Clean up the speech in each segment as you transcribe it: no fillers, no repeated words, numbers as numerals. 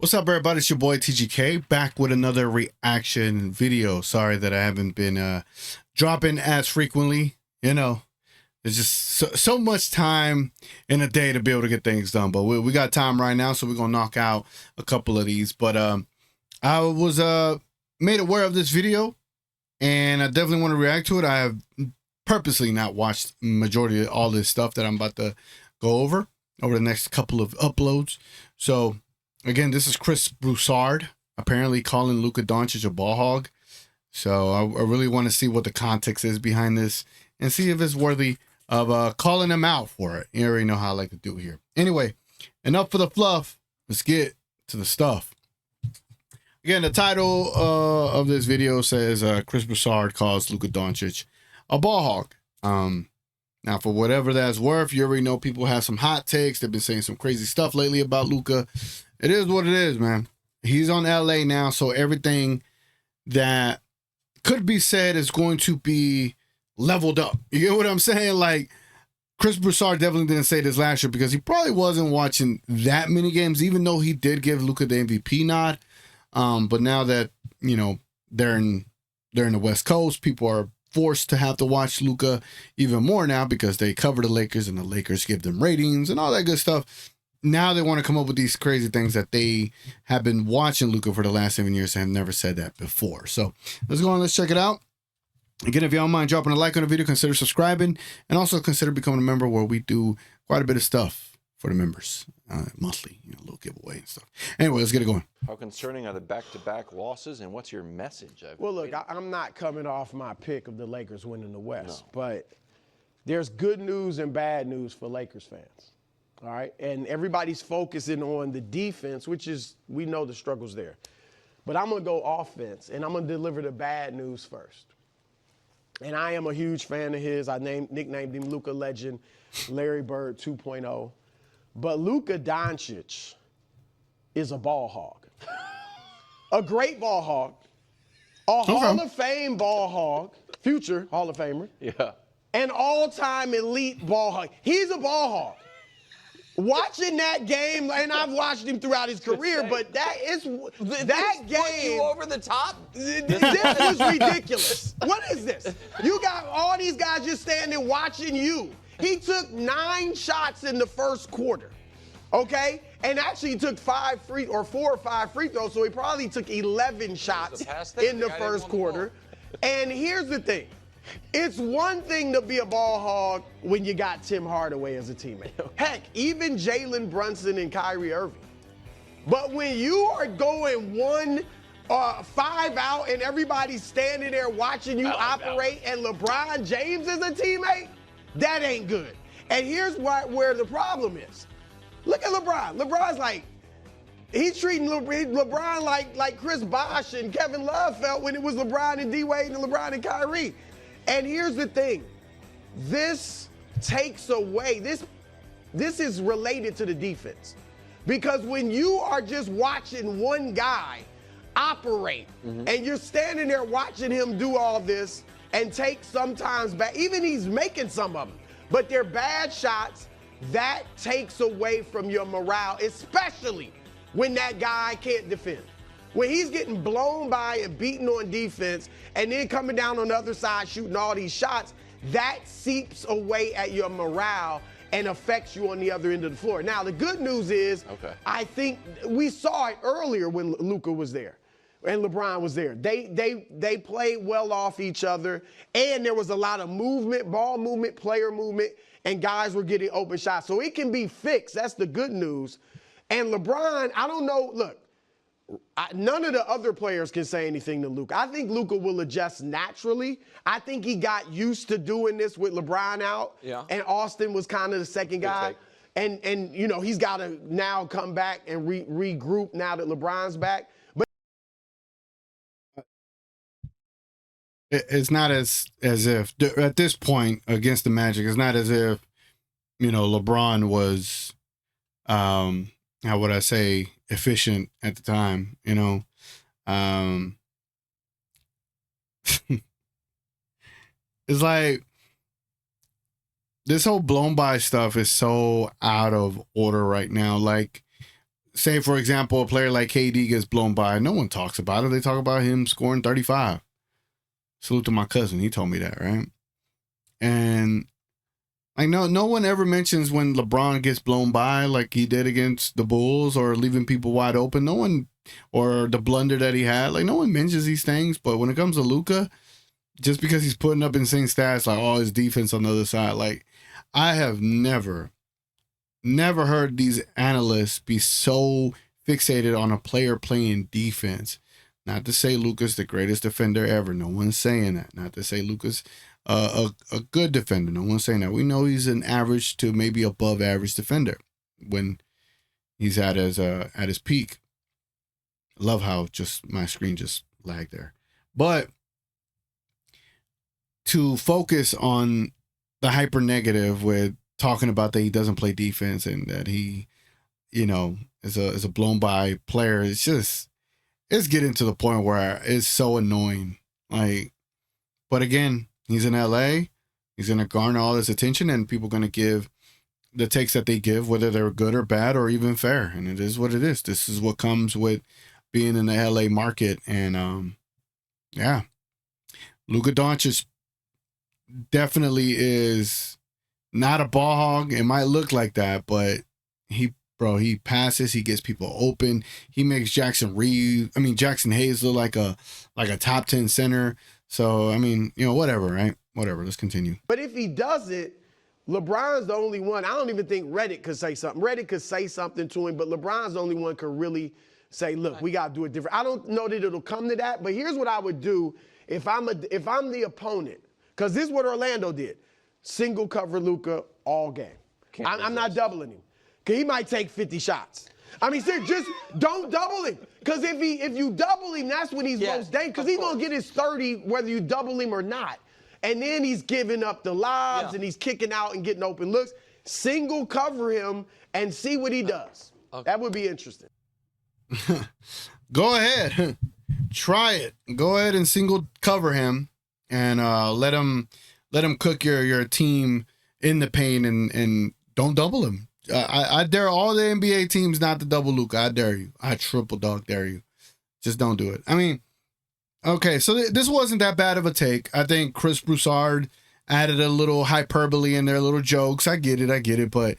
What's up, everybody? It's your boy TGK back with another reaction video. Sorry that I haven't been dropping as frequently. You know, there's just so much time in a day to be able to get things done. But we got time right now, so we're gonna knock out a couple of these. But I was made aware of this video, and I definitely want to react to it. I have purposely not watched majority of all this stuff that I'm about to go over the next couple of uploads. So again, this is Chris Broussard apparently calling Luka Doncic a ball hog. So I really want to see what the context is behind this and see if it's worthy of calling him out for it. You already know how I like to do here. Anyway, enough for the fluff. Let's get to the stuff. Again, the title of this video says Chris Broussard calls Luka Doncic a ball hog. Now, for whatever that's worth, you already know people have some hot takes. They've been saying some crazy stuff lately about Luka. It is what it is, man. He's on LA now, so everything that could be said is going to be leveled up. You get what I'm saying? Like, Chris Broussard definitely didn't say this last year because he probably wasn't watching that many games, even though he did give Luka the MVP nod. But now that, you know, they're in the West Coast, people are forced to have to watch Luka even more now because they cover the Lakers and the Lakers give them ratings and all that good stuff. Now they want to come up with these crazy things that they have been watching Luka for the last 7 years and have never said that before. So let's go on, let's check it out. Again, if you don't mind dropping a like on the video, consider subscribing and also consider becoming a member where we do quite a bit of stuff for the members monthly, you know, a little giveaway and stuff. Anyway, let's get it going. How concerning are the back-to-back losses, and what's your message? Well, look, I'm not coming off my pick of the Lakers winning the West, but there's good news and bad news for Lakers fans, all right? And everybody's focusing on the defense, which is, we know the struggle's there. But I'm going to go offense, and I'm going to deliver the bad news first. And I am a huge fan of his. I nicknamed him Luka Legend, Larry Bird 2.0. But Luka Doncic is a ball hog. A great ball hog. A Hall of Fame ball hog. Future Hall of Famer. Yeah. An all-time elite ball hog. He's a ball hog. Watching that game, and I've watched him throughout his career, but that game. Put you over the top? This was ridiculous. What is this? You got all these guys just standing watching you. He took 9 shots in the first quarter, okay? And actually he took 4 or 5 free throws, so he probably took 11 shots in the first quarter. And here's the thing. It's one thing to be a ball hog when you got Tim Hardaway as a teammate. Heck, even Jalen Brunson and Kyrie Irving. But when you are going 5 out and everybody's standing there watching you operate and LeBron James is a teammate, that ain't good. And here's where the problem is. Look at LeBron. LeBron's like, he's treating LeBron like Chris Bosh and Kevin Love felt when it was LeBron and D-Wade and LeBron and Kyrie. And here's the thing. This takes away, this is related to the defense. Because when you are just watching one guy operate and you're standing there watching him do all this and take sometimes back, even he's making some of them, but they're bad shots, that takes away from your morale, especially when that guy can't defend. When he's getting blown by and beaten on defense and then coming down on the other side shooting all these shots, that seeps away at your morale and affects you on the other end of the floor. Now, the good news is, I think we saw it earlier when Luka was there and LeBron was there. They played well off each other, and there was a lot of movement, ball movement, player movement, and guys were getting open shots. So it can be fixed. That's the good news. And LeBron, I don't know, look, none of the other players can say anything to Luka. I think Luka will adjust naturally. I think he got used to doing this with LeBron out, and Austin was kind of the second guy. And you know, he's got to now come back and regroup now that LeBron's back. It's not as if at this point against the Magic, it's not as if, you know, LeBron was, how would I say, efficient at the time, you know. It's like this whole blown by stuff is so out of order right now. Like, say, for example, a player like KD gets blown by, no one talks about it. They talk about him scoring 35. Salute to my cousin. He told me that, right? And like no one ever mentions when LeBron gets blown by like he did against the Bulls or leaving people wide open. No one, or the blunder that he had. Like no one mentions these things. But when it comes to Luka, just because he's putting up insane stats, like all his defense on the other side, like I have never heard these analysts be so fixated on a player playing defense. Not to say Luka's the greatest defender ever. No one's saying that. Not to say Luka's a good defender. No one's saying that. We know he's an average to maybe above average defender when he's at his peak. I love how just my screen just lagged there. But to focus on the hyper negative with talking about that he doesn't play defense and that he, is a blown by player, it's getting to the point where it's so annoying. Like, but again, he's in LA. He's going to garner all this attention, and people are going to give the takes that they give, whether they're good or bad or even fair. And it is what it is. This is what comes with being in the LA market. And yeah, Luka Doncic definitely is not a ball hog. It might look like that, but he passes, he gets people open. He makes Jackson Hayes look like a top 10 center. So, whatever, right? Whatever. Let's continue. But if he does it, LeBron's the only one. I don't even think Reddit could say something. Reddit could say something to him, but LeBron's the only one could really say, look, we got to do it different. I don't know that it'll come to that, but here's what I would do if I'm the opponent, because this is what Orlando did. Single cover Luka all game. I'm not doubling him. Because he might take 50 shots. Seriously, just don't double him. Because if you double him, that's when he's most dangerous. Because he's going to get his 30 whether you double him or not. And then he's giving up the lobs and he's kicking out and getting open looks. Single cover him and see what he does. Okay. That would be interesting. Go ahead. Try it. Go ahead and single cover him and let him cook your team in the paint and don't double him. I dare all the NBA teams not to double Luka. I dare you. I triple dog dare you. Just don't do it. Okay, so this wasn't that bad of a take. I think Chris Broussard added a little hyperbole in there, little jokes. I get it, but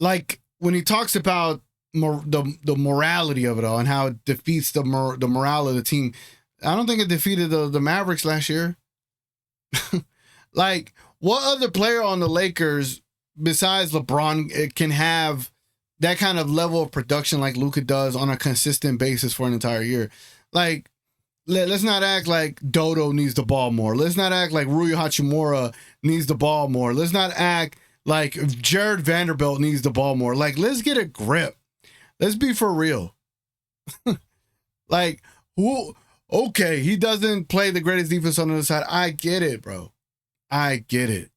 like when he talks about the morality of it all and how it defeats the morale of the team, I don't think it defeated the Mavericks last year. Like, what other player on the Lakers besides LeBron can have that kind of level of production like Luka does on a consistent basis for an entire year? Like, let's not act like Dodo needs the ball more. Let's not act like Rui Hachimura needs the ball more. Let's not act like Jared Vanderbilt needs the ball more. Like, let's get a grip. Let's be for real. Like, okay, he doesn't play the greatest defense on the other side. I get it, bro. I get it.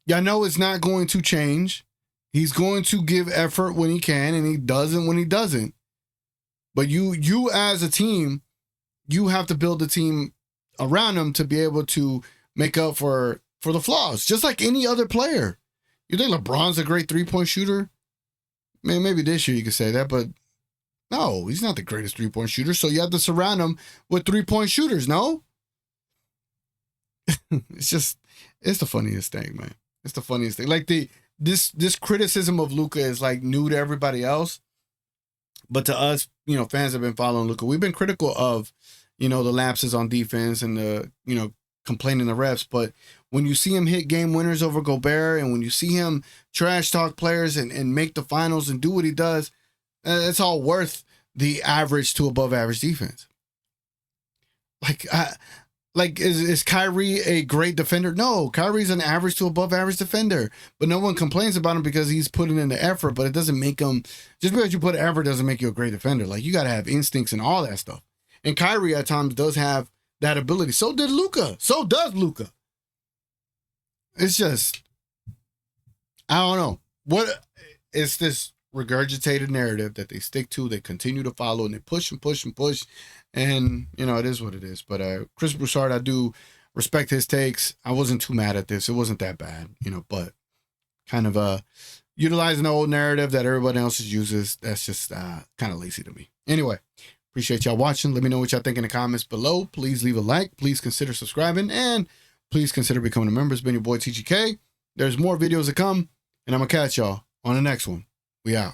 Y'all know it's not going to change. He's going to give effort when he can, and he doesn't when he doesn't. But you as a team, you have to build a team around him to be able to make up for the flaws, just like any other player. You think LeBron's a great three-point shooter? Man, maybe this year you could say that, but no, he's not the greatest three-point shooter, so you have to surround him with three-point shooters, no? It's the funniest thing, man. It's the funniest thing. Like this criticism of Luka is like new to everybody else, but to us, fans have been following Luka. We've been critical of, the lapses on defense and the, complaining the refs, but when you see him hit game winners over Gobert and when you see him trash talk players and make the finals and do what he does, it's all worth the average to above average defense. Is Kyrie a great defender? No, Kyrie's an average to above average defender, but no one complains about him because he's putting in the effort, but it doesn't make him, just because you put effort doesn't make you a great defender. Like, you got to have instincts and all that stuff. And Kyrie at times does have that ability. So did Luka. So does Luka. It's just, I don't know. What is this regurgitated narrative that they stick to, they continue to follow, and they push and push and push. And, it is what it is. But Chris Broussard, I do respect his takes. I wasn't too mad at this. It wasn't that bad, you know, but kind of utilizing the old narrative that everybody else uses. That's just kind of lazy to me. Anyway, appreciate y'all watching. Let me know what y'all think in the comments below. Please leave a like. Please consider subscribing. And please consider becoming a member. It's been your boy TGK. There's more videos to come. And I'm going to catch y'all on the next one. We out.